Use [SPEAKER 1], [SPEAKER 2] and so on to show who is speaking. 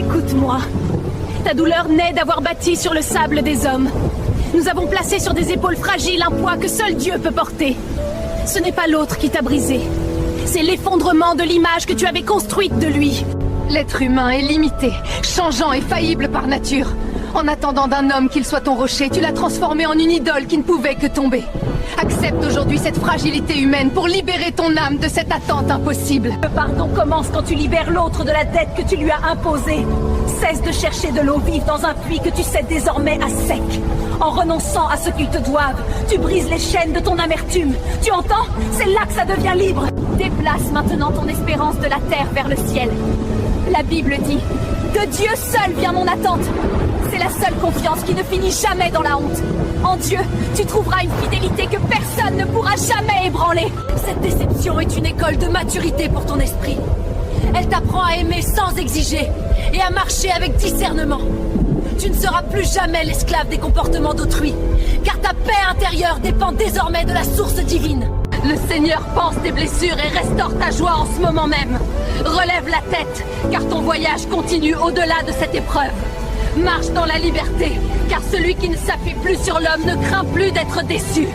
[SPEAKER 1] Écoute-moi. Ta douleur naît d'avoir bâti sur le sable des hommes. Nous avons placé sur des épaules fragiles un poids que seul Dieu peut porter. Ce n'est pas l'autre qui t'a brisé. C'est l'effondrement de l'image que tu avais construite de lui.
[SPEAKER 2] L'être humain est limité, changeant et faillible par nature. En attendant d'un homme qu'il soit ton rocher, tu l'as transformé en une idole qui ne pouvait que tomber. Accepte aujourd'hui cette fragilité humaine pour libérer ton âme de cette attente impossible.
[SPEAKER 1] Le pardon commence quand tu libères l'autre de la dette que tu lui as imposée. Cesse de chercher de l'eau vive dans un puits que tu sais désormais à sec. En renonçant à ce qu'ils te doivent, tu brises les chaînes de ton amertume. Tu entends? C'est là que ça devient libre. Déplace maintenant ton espérance de la terre vers le ciel. La Bible dit « De Dieu seul vient mon attente ». C'est la seule confiance qui ne finit jamais dans la honte. En Dieu, tu trouveras une fidélité que personne ne pourra jamais ébranler. Cette déception est une école de maturité pour ton esprit. Elle t'apprend à aimer sans exiger et à marcher avec discernement. Tu ne seras plus jamais l'esclave des comportements d'autrui, car ta paix intérieure dépend désormais de la source divine. Le Seigneur pense tes blessures et restaure ta joie en ce moment même. Relève la tête, car ton voyage continue au-delà de cette épreuve. Marche dans la liberté, car celui qui ne s'appuie plus sur l'homme ne craint plus d'être déçu.